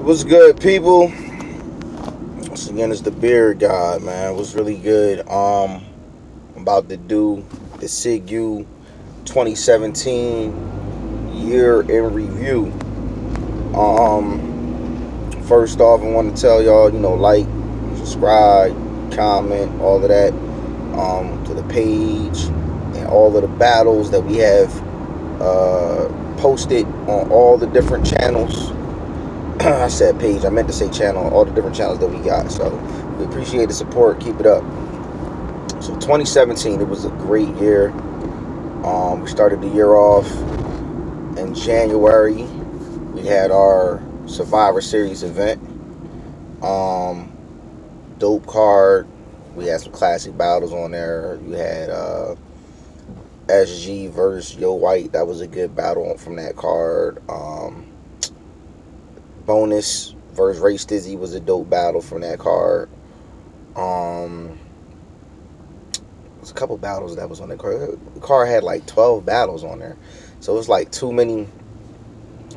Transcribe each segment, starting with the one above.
What's good, people? Once again, it's the Beard God, man. It was really good. I'm about to do the SIGU 2017 year in review. First off, I want to tell y'all, like, subscribe, comment, all of that, to the page and all of the battles that we have posted on all the different channels. I said page, I meant to say channel, all the different channels that we got. So we appreciate the support. Keep it up. So 2017, it was a great year. We started the year off in January. We had our Survivor Series event. Dope card. We had some classic battles on there. You had SG versus Yo White. That was a good battle from that card. Bonus versus Ray Stizzy was a dope battle from that card. There's a couple battles that was on that card. The card had like 12 battles on there, so it was like too many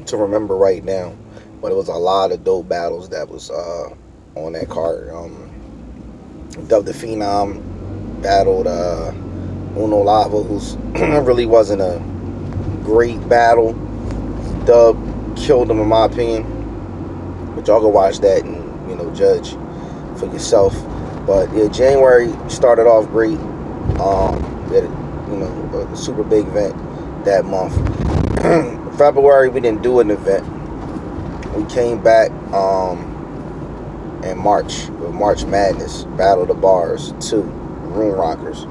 to remember right now. But it was a lot of dope battles that was on that card. Dub the Phenom battled Uno Lava, who's really wasn't a great battle. Dub killed him in my opinion. But y'all go watch that and judge for yourself. But yeah, January started off great. We had a super big event that month. February we didn't do an event. We came back in March with March Madness, Battle of the Bars 2, Room Rockers.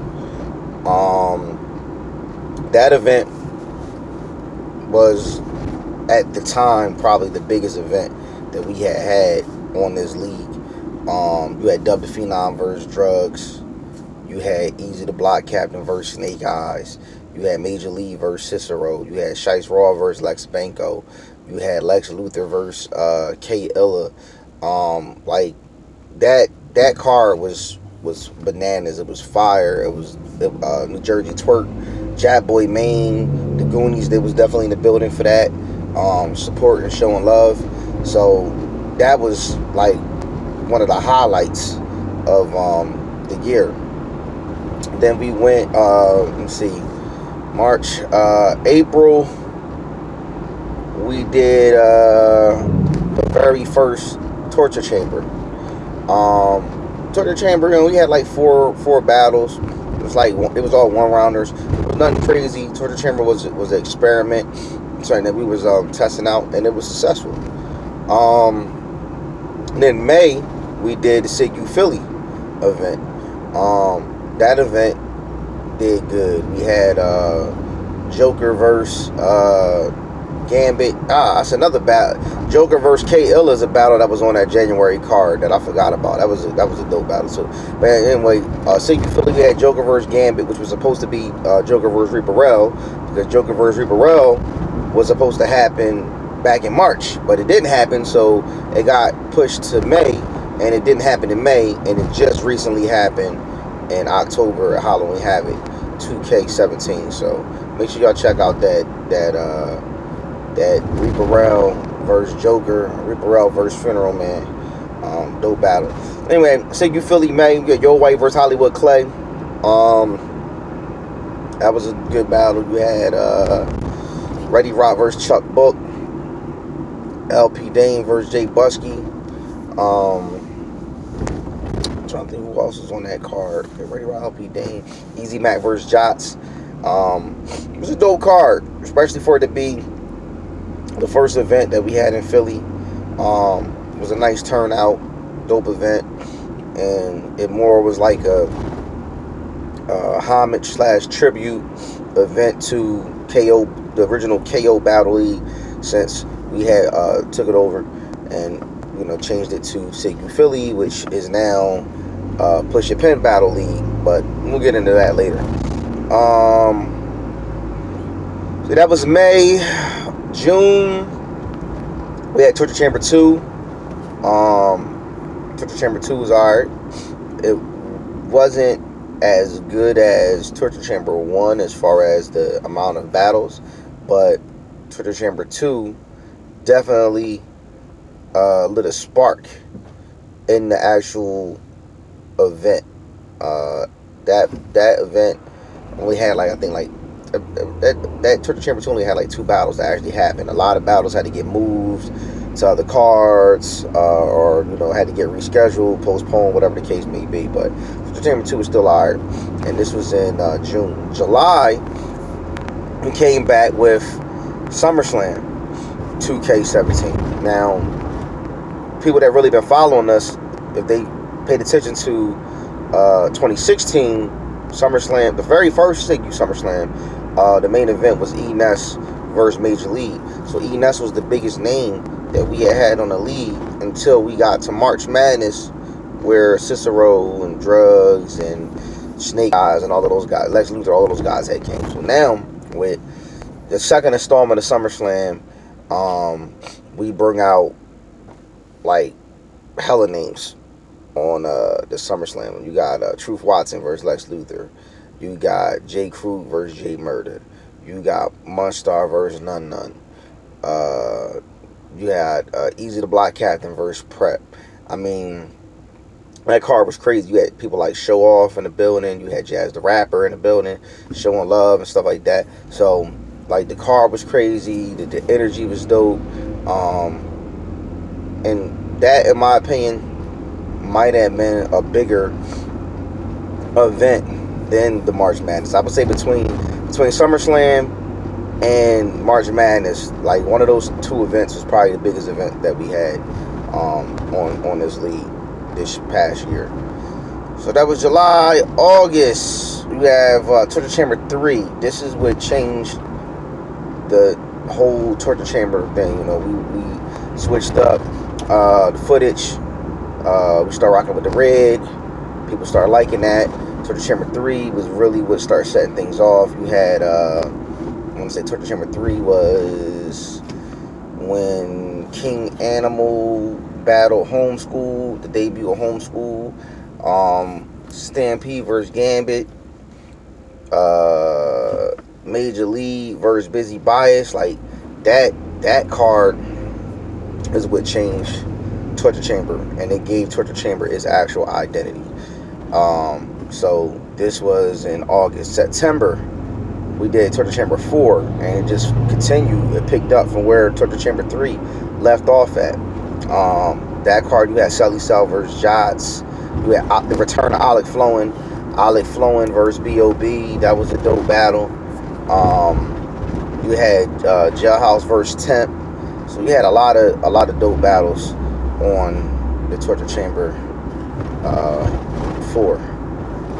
That event was at the time probably the biggest event that we had on this league. You had Dub the Phenom versus Drugs. You had Easy the Block Captain versus Snake Eyes. You had Major Lee versus Cicero. You had Shice Raw versus Lex Banco. You had Lex Luthor versus K Illa. Like that card was bananas. It was fire. It was New Jersey Twerk, Jab Boy Maine, the Goonies. They was definitely in the building for that. Support and showing love. So that was like one of the highlights of the year. Then we went, let's see, March, April, we did the very first Torture Chamber. Torture Chamber, we had like four battles. It was all one rounders. It was nothing crazy. Torture Chamber was an experiment, something that we was testing out, and it was successful. Then May we did the SIGU Philly event. That event did good. We had Joker versus Gambit. That's another battle. Joker versus K Illa is a battle that was on that January card that I forgot about. That was a dope battle. So, but anyway, SIGU Philly, we had Joker versus Gambit, which was supposed to be Joker versus Reaper Rel, because Joker versus Reaper Rel was supposed to happen back in March, but it didn't happen, so it got pushed to May, and it didn't happen in May, and it just recently happened in October at Halloween Havoc 2K17. So make sure y'all check out that Reaper Rel versus Joker, Reaper Rel versus Funeral Man, dope battle. Anyway, SIGU Philly May, we got Yo White versus Hollywood Clay. That was a good battle. You had Ready Rock versus Chuck Book. LP Dane versus Jay Buskey. I'm trying to think who else was on that card. Ready Rock, LP Dane, Easy Mac versus Jots. It was a dope card, especially for it to be the first event that we had in Philly. It was a nice turnout, dope event, and it more was like a homage / tribute event to KO, the original KO Battle League, since we had took it over and changed it to SIGU Philly, which is now Push Your Pen Battle League, but we'll get into that later. So that was May. June, we had Torture Chamber 2. Torture Chamber 2 was alright. It wasn't as good as Torture Chamber 1 as far as the amount of battles, but Torture Chamber 2 definitely lit a spark in the actual event. That event only had like, I think like that Torture Chamber 2 only had like 2 battles that actually happened. A lot of battles had to get moved to other cards, or had to get rescheduled, postponed, whatever the case may be. But Torture Chamber 2 was still alright, and this was in June. July, we came back with SummerSlam 2K17. Now, people that really been following us, if they paid attention to 2016 SummerSlam, the very first SummerSlam, the main event was E-Ness versus Major League. So E-Ness was the biggest name that we had on the league until we got to March Madness, where Cicero and Drugs and Snake Eyes and all of those guys, Lex Luthor, all of those guys had came. So now, with the second installment of SummerSlam, we bring out like hella names on the SummerSlam. You got Truth Watson versus Lex Luthor. You got Jay Krug versus Jay Murder. You got Munstar versus Nun Nun. You had Easy the Block Captain versus Prep. I mean, that card was crazy. You had people like Show Off in the building. You had Jazz the Rapper in the building, showing love and stuff like that. So, like, the card was crazy. The energy was dope. And that, in my opinion, might have been a bigger event than the March Madness. I would say between SummerSlam and March Madness, like, one of those two events was probably the biggest event that we had on this league this past year. So that was July. August, we have Torture Chamber 3. This is what changed the whole Torture Chamber thing. We switched up the footage. We started rocking with the red. People started liking that. Torture Chamber 3 was really what started setting things off. You had, I want to say Torture Chamber 3 was when King Animal battled Homeschool, the debut of Homeschool. Stampede versus Gambit. Major League versus Busy Bias. Like, that card is what changed Torture Chamber, and it gave Torture Chamber its actual identity. So this was in August. September, we did Torture Chamber 4, and it just continued. It picked up from where Torture Chamber 3 left off at. That card, you had Sully Cell versus Jots. You had the return of Alec Flowin versus B.O.B. That was a dope battle. You had Jailhouse versus Temp. So you had a lot of dope battles on the Torture Chamber 4.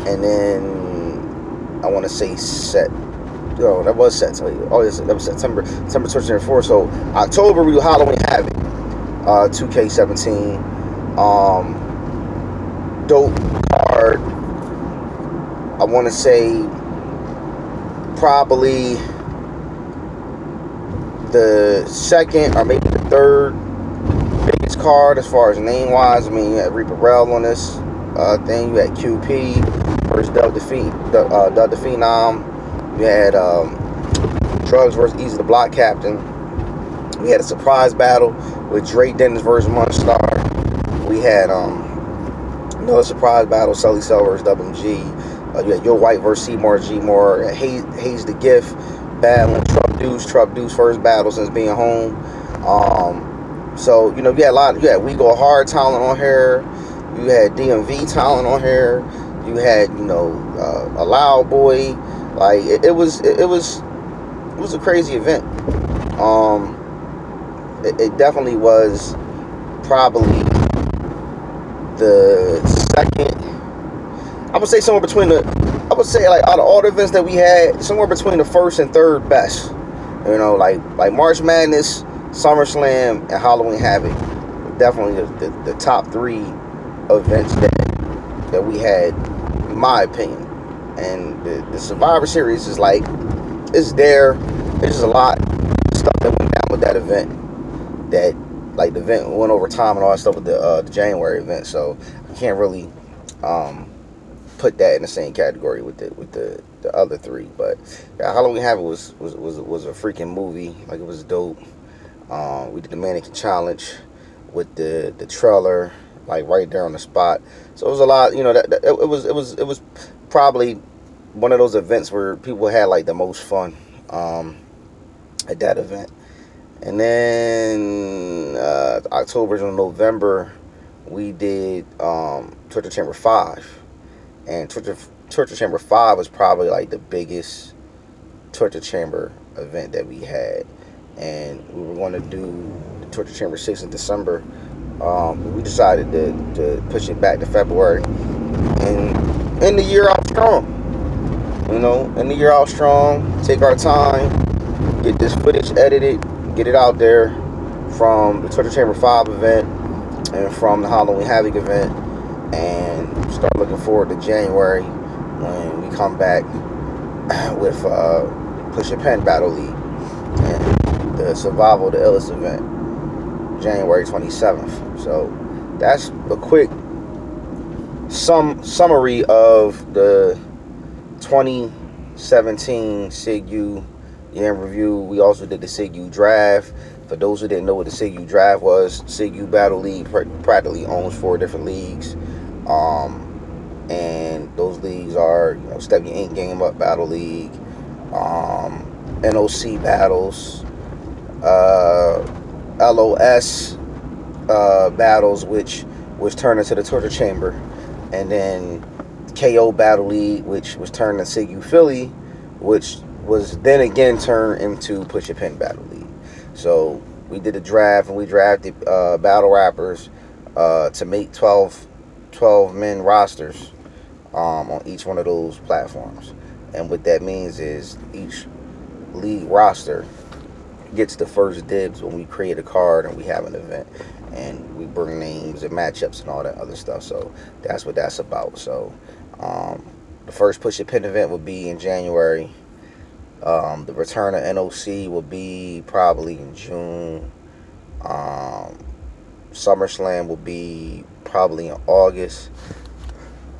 And then I want to say that was September. Oh, yes, that was September Torture Chamber 4. So October, we do Halloween Havoc 2K17. Dope card. I want to say probably the second or maybe the third biggest card as far as name wise. I mean, you had Reaper Rel on this thing. You had QP versus Dub the Phenom. You had Drugs versus Easy the Block Captain. We had a surprise battle with Dre Dennis versus Munstar. We had another surprise battle, Sully Cell versus WMG. You had Yo White versus Seymour G. Moore. Hayes the Gift battling Truck Deuce first battle since being home. So, you had a lot. You had We Go Hard talent on here. You had DMV talent on here. You had, a Loud Boy. Like, it was a crazy event. It definitely was probably the second. I would say somewhere between like out of all the events that we had, somewhere between the first and third best. Like March Madness, SummerSlam, and Halloween Havoc. Definitely the top 3 events that we had, in my opinion. And the Survivor Series is like, it's there. There's just a lot of stuff that went down with that event. That, like, the event went over time and all that stuff with the January event. So I can't really put that in the same category with the other 3. But yeah, Halloween Havoc was a freaking movie. Like, it was dope. We did the Mannequin Challenge. with the trailer, like right there on the spot. So it was a lot, you know. It was probably one of those events where people had like the most fun at that event. And then October and November, we did Torture Chamber 5. And Torture Chamber 5 was probably like the biggest Torture Chamber event that we had. And we were going to do the Torture Chamber 6 in December. We decided to push it back to February. And end the year out strong. You know, end the year out strong. Take our time. Get this footage edited. Get it out there from the Torture Chamber 5 event and from the Halloween Havoc event, and start looking forward to January when we come back with Push Your Pen Battle League and the Survival of the Illest event, January 27th. So that's a quick summary of the 2017 SIG-U year in review. We also did the SIG-U draft. For those who didn't know what the SIG-U draft was, SIG-U Battle League practically owns 4 different leagues. And those leagues are, you know, Step Your Ink Game Up Battle League, NOC Battles, LOS Battles, which was turned into the Torture Chamber, and then KO Battle League, which was turned to SIG-U Philly, which was then again turned into Push Your Pen Battle League. So we did a draft, and we drafted battle rappers to make 12 men rosters on each one of those platforms. And what that means is each league roster gets the first dibs when we create a card and we have an event, and we bring names and matchups and all that other stuff. So that's what that's about. So the first Push Your Pen event will be in January. The return of NOC will be probably in June. SummerSlam will be probably in August.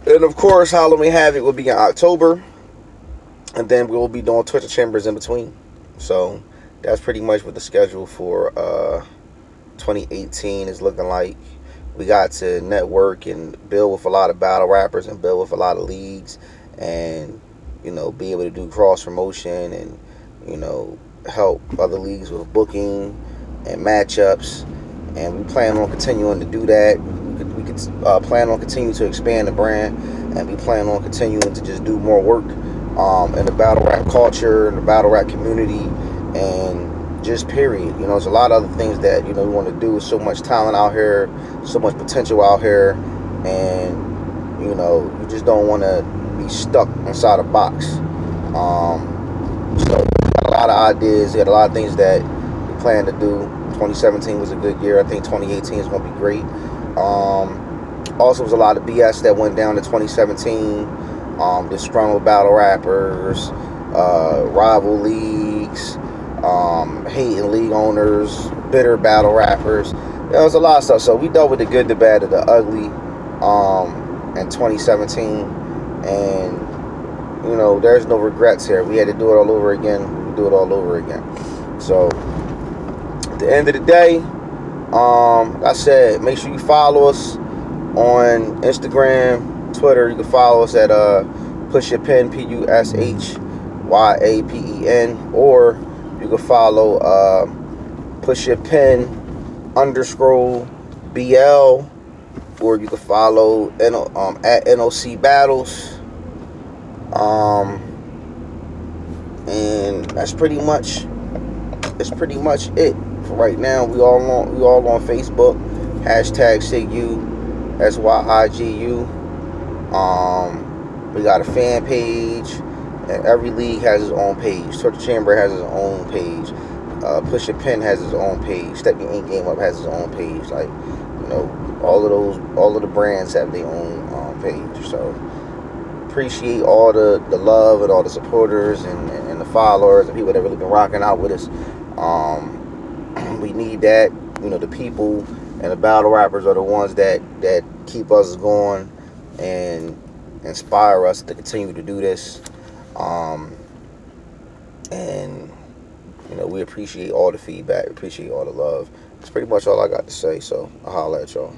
And of course, Halloween Havoc will be in October. And then we'll be doing Torture Chambers in between. So that's pretty much what the schedule for 2018 is looking like. We got to network and build with a lot of battle rappers and build with a lot of leagues, and, you know, be able to do cross promotion and, you know, help other leagues with booking and matchups. And we plan on continuing to do that. We could plan on continuing to expand the brand, and we plan on continuing to just do more work in the battle rap culture and the battle rap community, and just period. You know, there's a lot of other things that, you know, we want to do. So much talent out here, so much potential out here, and, you know, you just don't want to be stuck inside a box. So we got a lot of ideas. We had a lot of things that we plan to do. 2017 was a good year. I think 2018 is going to be great. Also, was a lot of BS that went down in 2017. Disgruntled battle rappers, rival leagues, hating league owners, bitter battle rappers. There was a lot of stuff. So we dealt with the good, the bad, and the ugly in 2017. And, you know, there's no regrets here. We had to do it all over again. We would do it all over again. So at the end of the day, like I said, make sure you follow us on Instagram, Twitter. You can follow us at Push Your Pen, PUSHYAPEN, or you can follow Push Your Pen _BL, or you can follow at NOC Battles. And that's pretty much it for right now. We all on Facebook, hashtag SIGU, SYIGU. We got a fan page, and every league has its own page. Torture Chamber has its own page. Push Your Pen has its own page. Step Your Ink Game Up has its own page. Like, you know, all of the brands have their own page. So appreciate all the love and all the supporters and the followers and people that really been rocking out with us. We need that. You know, the people and the battle rappers are the ones that keep us going and inspire us to continue to do this. And, you know, we appreciate all the feedback, appreciate all the love, That's pretty much all I got to say. So I'll holler at y'all.